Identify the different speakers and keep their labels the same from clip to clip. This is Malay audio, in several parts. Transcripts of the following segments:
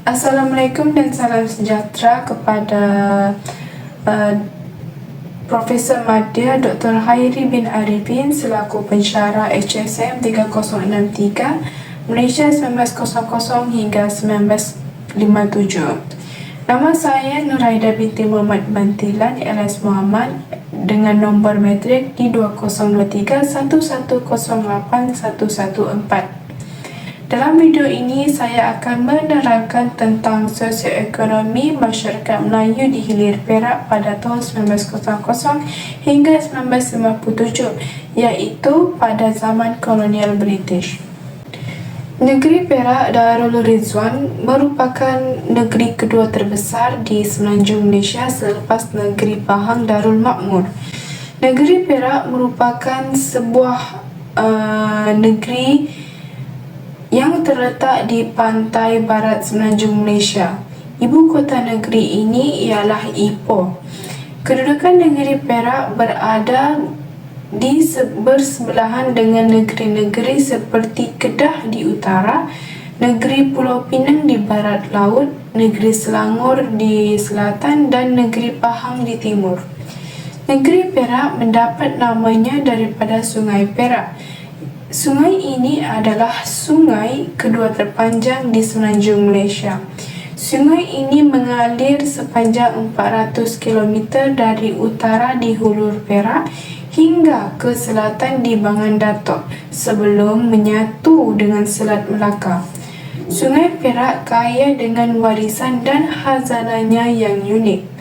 Speaker 1: Assalamualaikum dan salam sejahtera kepada uh, Profesor Madya Dr. Khairi bin Arifin selaku pensyarah HSM 3063 Malaysia 1900 hingga 1957. Nama saya Nuraida binti Muhammad Bantilan alias Muhammad dengan nombor matrik di 202311081114. Dalam video ini saya akan menerangkan tentang sosioekonomi masyarakat Melayu di Hilir Perak pada tahun 1900 hingga 1957, iaitu pada zaman kolonial British. Negeri Perak Darul Rizwan merupakan negeri kedua terbesar di semenanjung Malaysia selepas negeri Pahang Darul Makmur. Negeri Perak merupakan sebuah negeri yang terletak di pantai barat semenanjung Malaysia. Ibu kota negeri ini ialah Ipoh. Kedudukan negeri Perak berada di bersebelahan dengan negeri-negeri seperti Kedah di utara, negeri Pulau Pinang di barat laut, negeri Selangor di selatan dan negeri Pahang di timur. Negeri Perak mendapat namanya daripada Sungai Perak. Sungai ini adalah sungai kedua terpanjang di semenanjung Malaysia. Sungai ini mengalir sepanjang 400 km dari utara di Hulu Perak hingga ke selatan di Bangan Datuk sebelum menyatu dengan Selat Melaka. Sungai Perak kaya dengan warisan dan khazanahnya yang unik.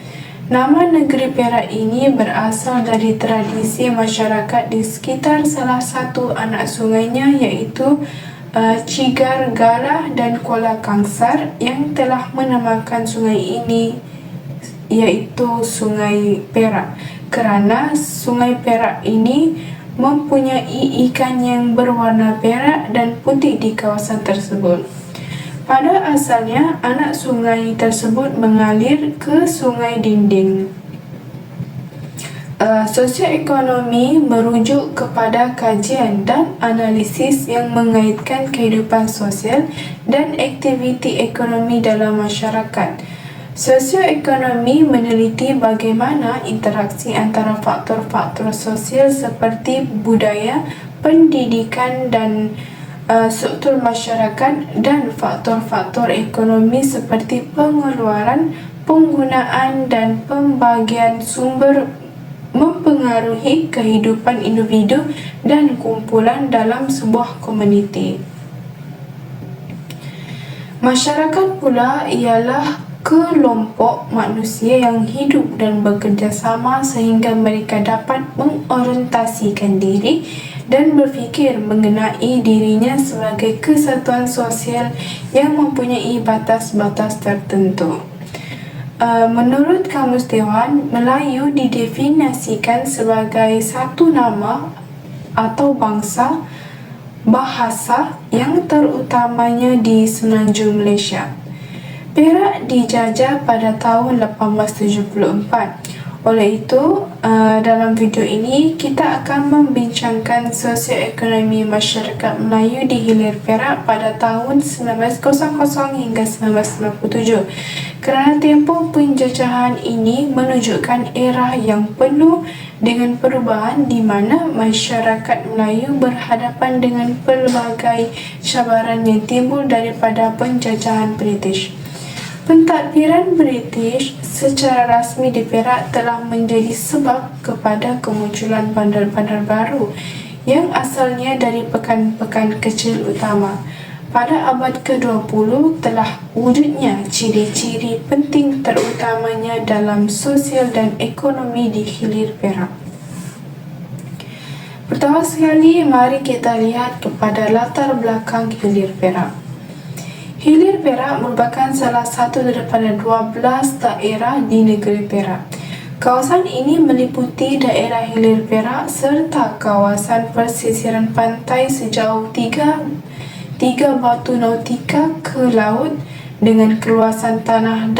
Speaker 1: Nama negeri Perak ini berasal dari tradisi masyarakat di sekitar salah satu anak sungainya iaitu Cigar, Galah dan Kuala Kangsar yang telah menamakan sungai ini iaitu Sungai Perak kerana Sungai Perak ini mempunyai ikan yang berwarna perak dan putih di kawasan tersebut. Pada asalnya, anak sungai tersebut mengalir ke Sungai Dinding. Sosioekonomi merujuk kepada kajian dan analisis yang mengaitkan kehidupan sosial dan aktiviti ekonomi dalam masyarakat. Sosioekonomi meneliti bagaimana interaksi antara faktor-faktor sosial seperti budaya, pendidikan dan struktur masyarakat dan faktor-faktor ekonomi seperti pengeluaran, penggunaan dan pembagian sumber mempengaruhi kehidupan individu dan kumpulan dalam sebuah komuniti. Masyarakat pula ialah kelompok manusia yang hidup dan bekerja sama sehingga mereka dapat mengorientasikan diri dan berfikir mengenai dirinya sebagai kesatuan sosial yang mempunyai batas-batas tertentu. Menurut Kamus Dewan, Melayu didefinisikan sebagai satu nama atau bangsa bahasa yang terutamanya di semenanjung Malaysia. Perak dijajah pada tahun 1874. Oleh itu, dalam video ini kita akan membincangkan sosioekonomi masyarakat Melayu di Hilir Perak pada tahun 1900 hingga 1997. Kerana tempoh penjajahan ini menunjukkan era yang penuh dengan perubahan di mana masyarakat Melayu berhadapan dengan pelbagai cabaran yang timbul daripada penjajahan British. Pentadbiran British secara rasmi di Perak telah menjadi sebab kepada kemunculan bandar-bandar baru yang asalnya dari pekan-pekan kecil utama. Pada abad ke-20 telah wujudnya ciri-ciri penting terutamanya dalam sosial dan ekonomi di Hilir Perak. Pertama sekali, mari kita lihat kepada latar belakang Hilir Perak. Hilir Perak merupakan salah satu daripada 12 daerah di negeri Perak. Kawasan ini meliputi daerah Hilir Perak serta kawasan persisiran pantai sejauh 3 batu nautika ke laut dengan keluasan tanah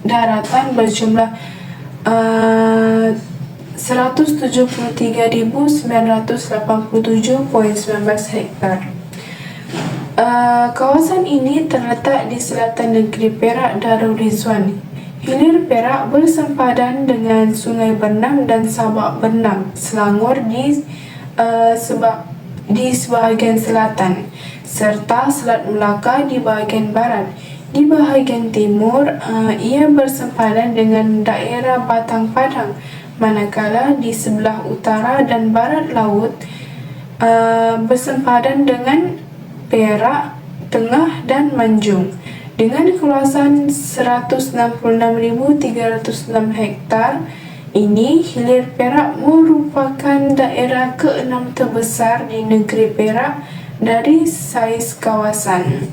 Speaker 1: daratan berjumlah 173,987.19 hektar. Kawasan ini terletak di selatan negeri Perak Darul Rizwan. Hilir Perak bersempadan dengan Sungai Bernam dan Sabak Bernam, Selangor di sebahagian selatan, serta Selat Melaka di bahagian barat. Di bahagian timur, ia bersempadan dengan daerah Batang Padang, manakala di sebelah utara dan barat laut bersempadan dengan Perak, Tengah dan Manjung. Dengan kawasan 166.306 hektar ini, Hilir Perak merupakan daerah ke-6 terbesar di negeri Perak dari saiz kawasan.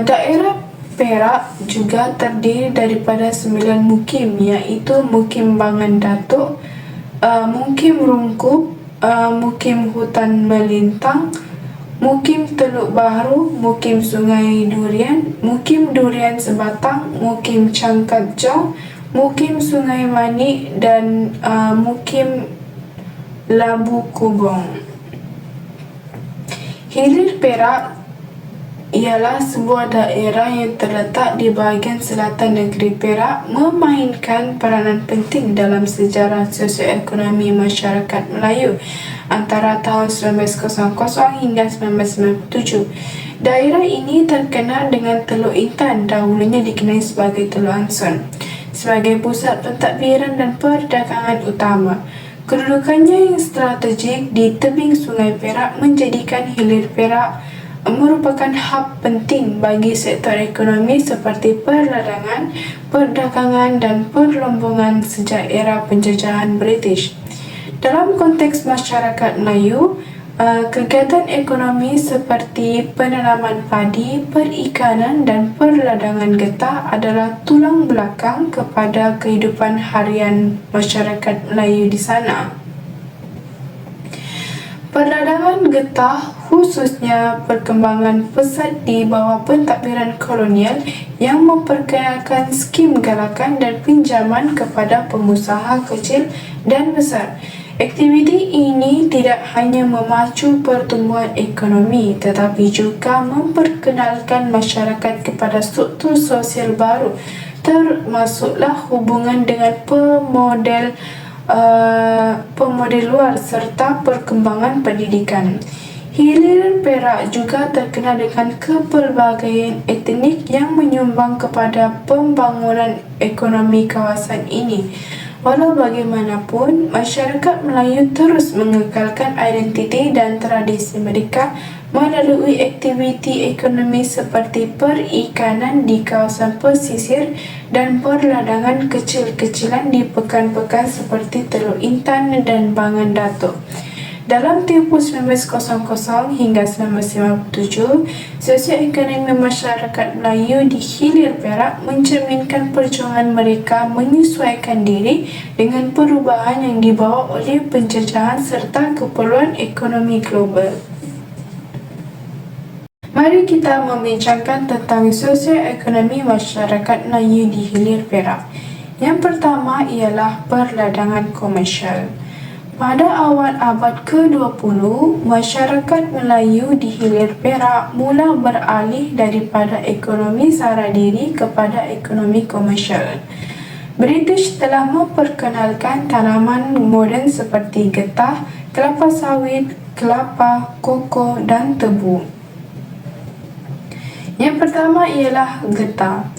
Speaker 1: Daerah Perak juga terdiri daripada 9 mukim, iaitu Mukim Bangan Datuk, Mukim Rungkup, Mukim Hutan Melintang, Mukim Teluk Bahru, Mukim Sungai Durian, Mukim Durian Sebatang, Mukim Cangkat Jong, Mukim Sungai Manik dan Mukim Labu Kubong. Hilir Perak ialah sebuah daerah yang terletak di bahagian selatan negeri Perak, memainkan peranan penting dalam sejarah sosioekonomi masyarakat Melayu antara tahun 1900 hingga 1997. Daerah ini terkenal dengan Teluk Intan, dahulunya dikenali sebagai Teluk Anson, sebagai pusat pentadbiran dan perdagangan utama. Kedudukannya yang strategik di tebing Sungai Perak menjadikan Hilir Perak merupakan hub penting bagi sektor ekonomi seperti perladangan, perdagangan dan perlombongan sejak era penjajahan British. Dalam konteks masyarakat Melayu, kegiatan ekonomi seperti penanaman padi, perikanan dan perladangan getah adalah tulang belakang kepada kehidupan harian masyarakat Melayu di sana. Perdagangan getah, khususnya perkembangan pesat di bawah pentadbiran kolonial yang memperkenalkan skim galakan dan pinjaman kepada pengusaha kecil dan besar. Aktiviti ini tidak hanya memacu pertumbuhan ekonomi tetapi juga memperkenalkan masyarakat kepada struktur sosial baru, termasuklah hubungan dengan pemodel luar serta perkembangan pendidikan. Hilir Perak juga terkenal dengan kepelbagaian etnik yang menyumbang kepada pembangunan ekonomi kawasan ini. Walau bagaimanapun, masyarakat Melayu terus mengekalkan identiti dan tradisi mereka melalui aktiviti ekonomi seperti perikanan di kawasan pesisir dan perladangan kecil-kecilan di pekan-pekan seperti Teluk Intan dan Bangan Datuk. Dalam tempoh 1900 hingga 1957, sosioekonomi masyarakat Melayu di Hilir Perak mencerminkan perjuangan mereka menyesuaikan diri dengan perubahan yang dibawa oleh penjajahan serta keperluan ekonomi global. Mari kita membincangkan tentang sosioekonomi masyarakat Melayu di Hilir Perak. Yang pertama ialah perladangan komersial. Pada awal abad ke-20, masyarakat Melayu di Hilir Perak mula beralih daripada ekonomi sara diri kepada ekonomi komersial. British telah memperkenalkan tanaman moden seperti getah, kelapa sawit, kelapa, koko dan tebu. Yang pertama ialah getah.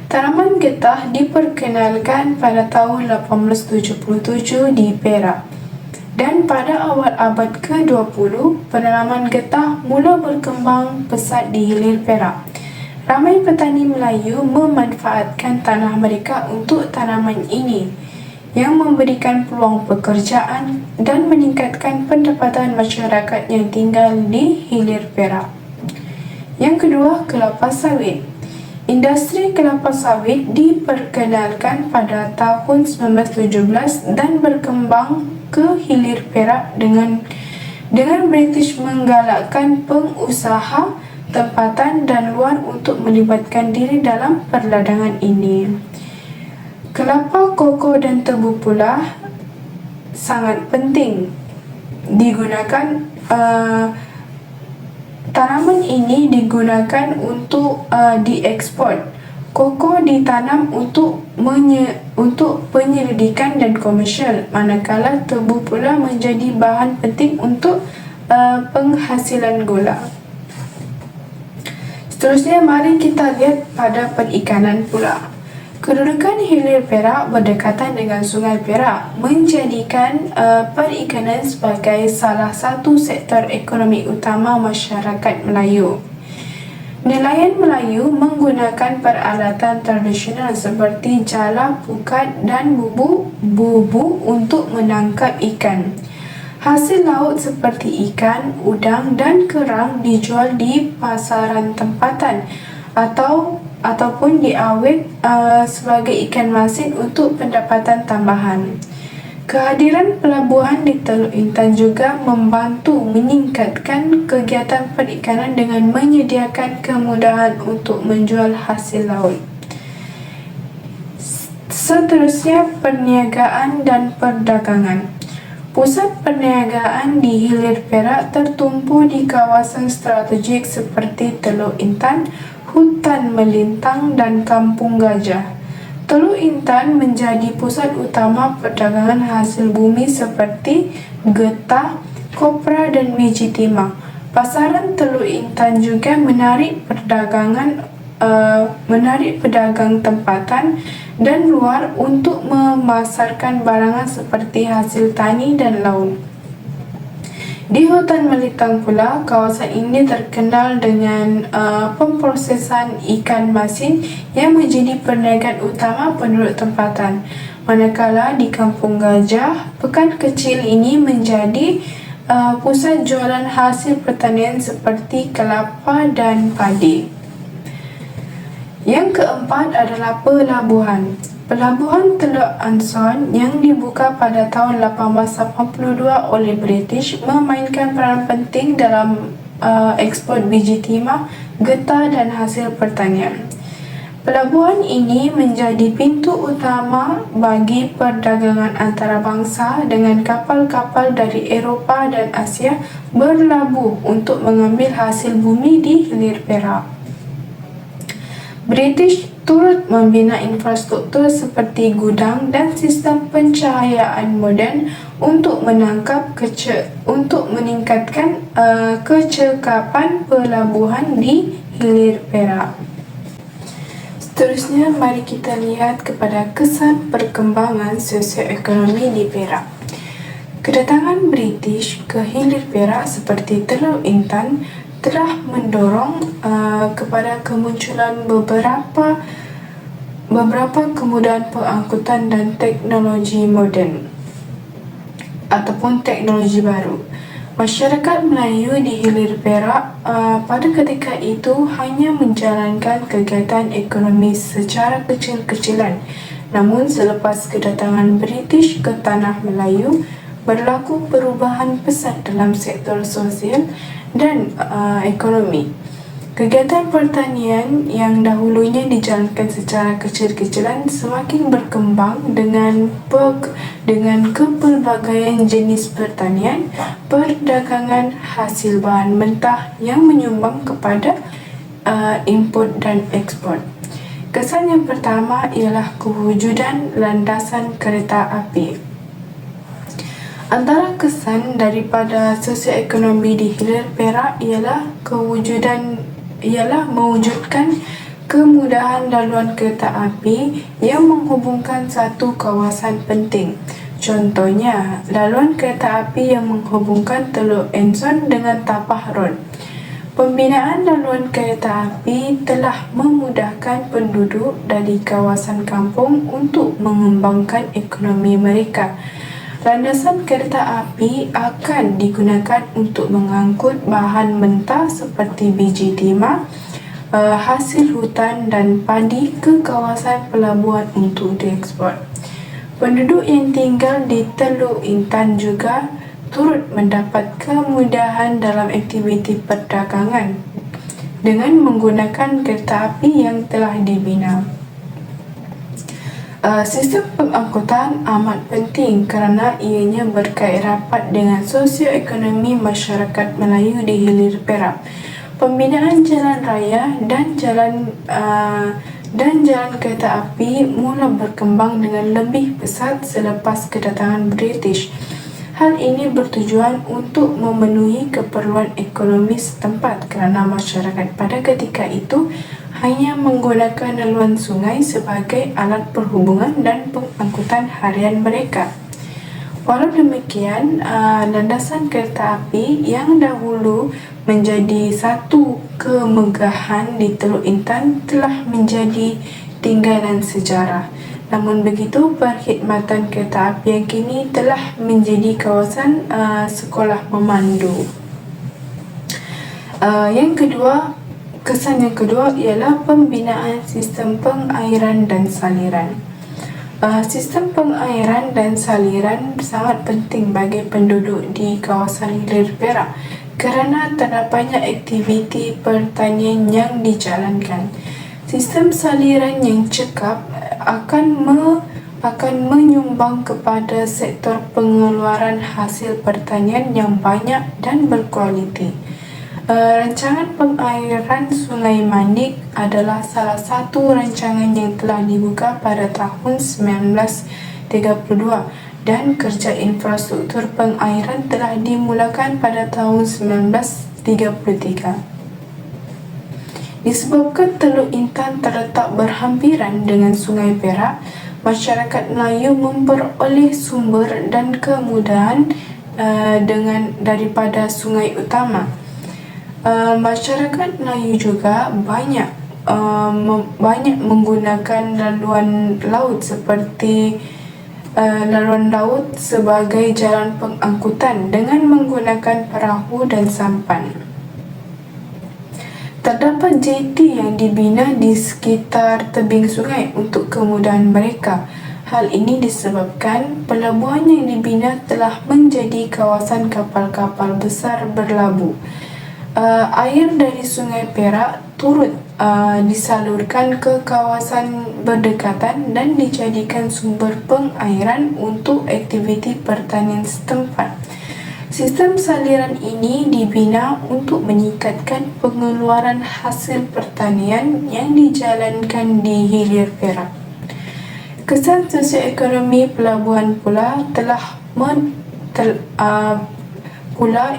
Speaker 1: Tanaman getah diperkenalkan pada tahun 1877 di Perak. Dan pada awal abad ke-20, penanaman getah mula berkembang pesat di Hilir Perak. Ramai petani Melayu memanfaatkan tanah mereka untuk tanaman ini, yang memberikan peluang pekerjaan dan meningkatkan pendapatan masyarakat yang tinggal di Hilir Perak. Yang kedua, kelapa sawit. Industri kelapa sawit diperkenalkan pada tahun 1917 dan berkembang ke Hilir Perak dengan British menggalakkan pengusaha tempatan dan luar untuk melibatkan diri dalam perladangan ini. Kelapa, koko dan tebu pula sangat penting digunakan Tanaman ini digunakan untuk diekspor. Koko ditanam untuk penyelidikan dan komersial, manakala tebu pula menjadi bahan penting untuk penghasilan gula. Seterusnya, mari kita lihat pada perikanan pula. Kedudukan hilir Perak berdekatan dengan Sungai Perak menjadikan perikanan sebagai salah satu sektor ekonomi utama masyarakat Melayu. Nelayan Melayu menggunakan peralatan tradisional seperti jala, pukat dan bubu untuk menangkap ikan. Hasil laut seperti ikan, udang dan kerang dijual di pasaran tempatan ataupun diawet sebagai ikan masin untuk pendapatan tambahan. Kehadiran pelabuhan di Teluk Intan juga membantu meningkatkan kegiatan perikanan dengan menyediakan kemudahan untuk menjual hasil laut. Seterusnya, perniagaan dan perdagangan. Pusat perniagaan di hilir Perak tertumpu di kawasan strategik seperti Teluk Intan, Hutan Melintang dan Kampung Gajah. Teluk Intan menjadi pusat utama perdagangan hasil bumi seperti getah, kopra dan biji timah. Pasaran Teluk Intan juga menarik pedagang tempatan dan luar untuk memasarkan barangan seperti hasil tani dan laut. Di Hutan Melintang pula, kawasan ini terkenal dengan pemprosesan ikan masin yang menjadi perniagaan utama penduduk tempatan. Manakala di Kampung Gajah, pekan kecil ini menjadi pusat jualan hasil pertanian seperti kelapa dan padi. Yang keempat adalah pelabuhan. Pelabuhan Teluk Anson yang dibuka pada tahun 1882 oleh British memainkan peranan penting dalam ekspor biji timah, getah dan hasil pertanian. Pelabuhan ini menjadi pintu utama bagi perdagangan antarabangsa dengan kapal-kapal dari Eropah dan Asia berlabuh untuk mengambil hasil bumi di hilir Perak. British turut membina infrastruktur seperti gudang dan sistem pencahayaan moden untuk meningkatkan kecekapan pelabuhan di hilir Perak. Seterusnya, mari kita lihat kepada kesan perkembangan sosioekonomi di Perak. Kedatangan British ke hilir Perak seperti Teluk Intan telah mendorong kepada kemunculan beberapa kemudahan pengangkutan dan teknologi moden ataupun teknologi baru. Masyarakat Melayu di hilir Perak pada ketika itu hanya menjalankan kegiatan ekonomi secara kecil-kecilan. Namun selepas kedatangan British ke tanah Melayu, berlaku perubahan pesat dalam sektor sosial dan ekonomi. Kegiatan pertanian yang dahulunya dijalankan secara kecil-kecilan semakin berkembang dengan kepelbagaian jenis pertanian, perdagangan hasil bahan mentah yang menyumbang kepada import dan ekspor. Kesan yang pertama ialah kewujudan landasan kereta api. Antara kesan daripada sosioekonomi di hilir Perak ialah mewujudkan kemudahan laluan kereta api yang menghubungkan satu kawasan penting. Contohnya, laluan kereta api yang menghubungkan Teluk Anson dengan Tapah Road. Pembinaan laluan kereta api telah memudahkan penduduk dari kawasan kampung untuk mengembangkan ekonomi mereka. Landasan kereta api akan digunakan untuk mengangkut bahan mentah seperti biji timah, hasil hutan dan padi ke kawasan pelabuhan untuk diekspor. Penduduk yang tinggal di Teluk Intan juga turut mendapat kemudahan dalam aktiviti perdagangan dengan menggunakan kereta api yang telah dibina. Sistem pengangkutan amat penting kerana ianya berkait rapat dengan sosioekonomi masyarakat Melayu di hilir Perak. Pembinaan jalan raya dan jalan kereta api mula berkembang dengan lebih pesat selepas kedatangan British. Hal ini bertujuan untuk memenuhi keperluan ekonomi setempat kerana masyarakat pada ketika itu hanya menggunakan laluan sungai sebagai alat perhubungan dan pengangkutan harian mereka. Walau demikian, landasan kereta api yang dahulu menjadi satu kemegahan di Teluk Intan telah menjadi tinggalan sejarah. Namun begitu, perkhidmatan kereta api yang kini telah menjadi kawasan sekolah memandu. Kesan yang kedua ialah pembinaan sistem pengairan dan saliran. Sistem pengairan dan saliran sangat penting bagi penduduk di kawasan hilir Perak kerana terdapatnya aktiviti pertanian yang dijalankan. Sistem saliran yang cekap akan menyumbang kepada sektor pengeluaran hasil pertanian yang banyak dan berkualiti. Rancangan pengairan Sungai Manik adalah salah satu rancangan yang telah dibuka pada tahun 1932 dan kerja infrastruktur pengairan telah dimulakan pada tahun 1933. Disebabkan Teluk Intan terletak berhampiran dengan Sungai Perak, masyarakat Melayu memperoleh sumber dan kemudahan daripada sungai utama. Masyarakat Melayu juga banyak menggunakan laluan laut seperti laluan laut sebagai jalan pengangkutan dengan menggunakan perahu dan sampan. Terdapat jeti yang dibina di sekitar tebing sungai untuk kemudahan mereka. Hal ini disebabkan pelabuhan yang dibina telah menjadi kawasan kapal-kapal besar berlabuh. Air dari Sungai Perak turut disalurkan ke kawasan berdekatan dan dijadikan sumber pengairan untuk aktiviti pertanian setempat. Sistem saliran ini dibina untuk meningkatkan pengeluaran hasil pertanian yang dijalankan di hilir Perak. Kesan sosioekonomi pelabuhan pula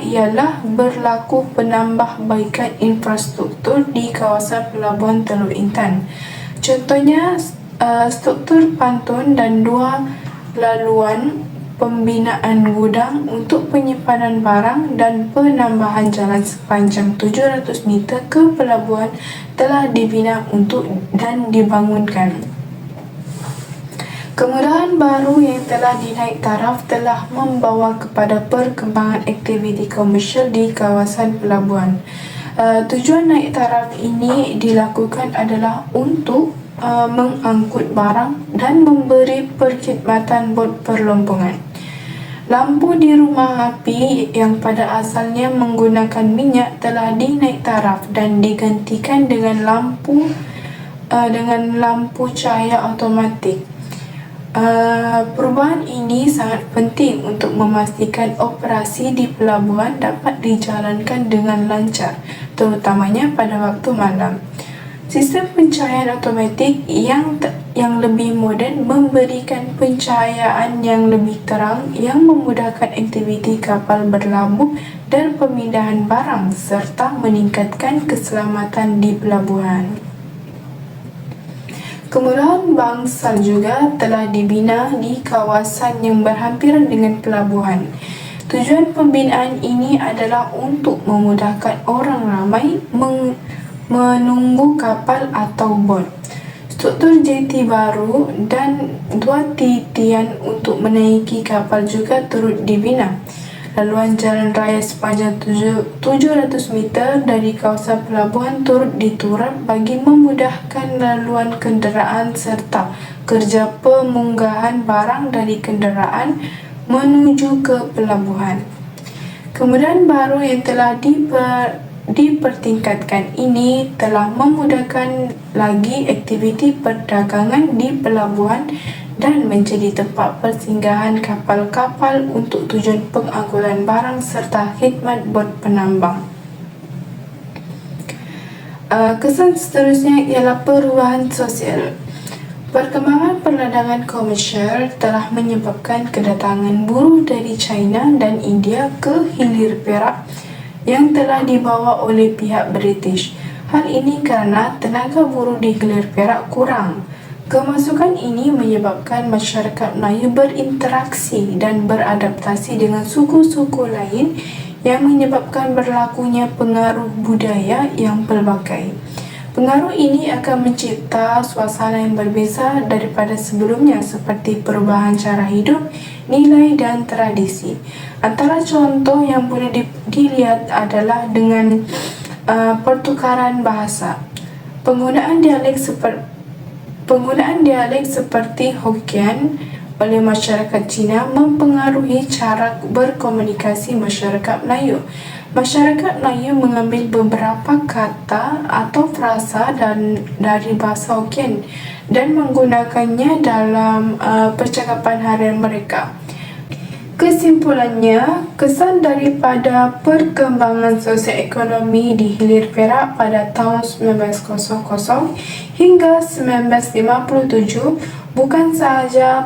Speaker 1: ialah berlaku penambahbaikan infrastruktur di kawasan pelabuhan Teluk Intan. Contohnya, struktur pantun dan 2 laluan, pembinaan gudang untuk penyimpanan barang dan penambahan jalan sepanjang 700 meter ke pelabuhan telah dibina dan dibangunkan. Kemudahan baru yang telah dinaik taraf telah membawa kepada perkembangan aktiviti komersial di kawasan pelabuhan. Tujuan naik taraf ini dilakukan adalah untuk mengangkut barang dan memberi perkhidmatan bot perlompongan. Lampu di rumah api yang pada asalnya menggunakan minyak telah dinaik taraf dan digantikan dengan lampu cahaya automatik. Perubahan ini sangat penting untuk memastikan operasi di pelabuhan dapat dijalankan dengan lancar, terutamanya pada waktu malam. Sistem pencahayaan automatik yang lebih moden memberikan pencahayaan yang lebih terang yang memudahkan aktiviti kapal berlabuh dan pemindahan barang serta meningkatkan keselamatan di pelabuhan. Kemudahan bangsal juga telah dibina di kawasan yang berhampiran dengan pelabuhan. Tujuan pembinaan ini adalah untuk memudahkan orang ramai menunggu kapal atau bot. Struktur jeti baru dan 2 titian untuk menaiki kapal juga turut dibina. Laluan jalan raya sepanjang 700 meter dari kawasan pelabuhan turut diturap bagi memudahkan laluan kenderaan serta kerja pemunggahan barang dari kenderaan menuju ke pelabuhan. Kemudahan baru yang telah dipertingkatkan ini telah memudahkan lagi aktiviti perdagangan di pelabuhan dan menjadi tempat persinggahan kapal-kapal untuk tujuan pengangkutan barang serta khidmat bot penambang. Kesan seterusnya ialah perubahan sosial. Perkembangan perdagangan komersial telah menyebabkan kedatangan buruh dari China dan India ke Hilir Perak yang telah dibawa oleh pihak British. Hal ini kerana tenaga buruh di Hilir Perak kurang. Kemasukan ini menyebabkan masyarakat Melayu berinteraksi dan beradaptasi dengan suku-suku lain yang menyebabkan berlakunya pengaruh budaya yang pelbagai. Pengaruh ini akan mencipta suasana yang berbeza daripada sebelumnya seperti perubahan cara hidup, nilai dan tradisi. Antara contoh yang boleh dilihat adalah dengan pertukaran bahasa. Penggunaan dialek seperti Hokkien oleh masyarakat Cina mempengaruhi cara berkomunikasi masyarakat Melayu. Masyarakat Melayu mengambil beberapa kata atau frasa dari bahasa Hokkien dan menggunakannya dalam percakapan harian mereka. Kesimpulannya, kesan daripada perkembangan sosioekonomi di Hilir Perak pada tahun 1900 hingga 1957 bukan sahaja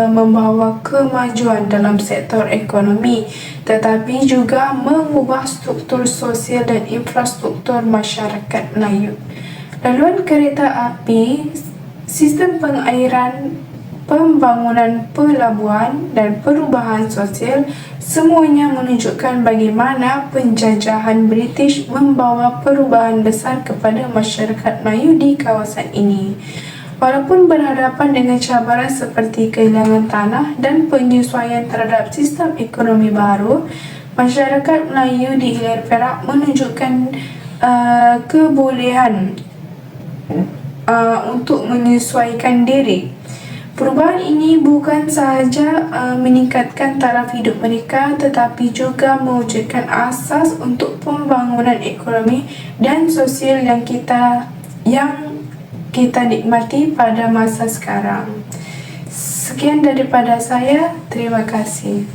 Speaker 1: membawa kemajuan dalam sektor ekonomi, tetapi juga mengubah struktur sosial dan infrastruktur masyarakat Melayu. Laluan kereta api, sistem pengairan, pembangunan pelabuhan dan perubahan sosial semuanya menunjukkan bagaimana penjajahan British membawa perubahan besar kepada masyarakat Melayu di kawasan ini. Walaupun berhadapan dengan cabaran seperti kehilangan tanah dan penyesuaian terhadap sistem ekonomi baru, masyarakat Melayu di Hilir Perak menunjukkan kebolehan untuk menyesuaikan diri. Perubahan ini bukan sahaja meningkatkan taraf hidup mereka tetapi juga mewujudkan asas untuk pembangunan ekonomi dan sosial yang kita nikmati pada masa sekarang. Sekian daripada saya, terima kasih.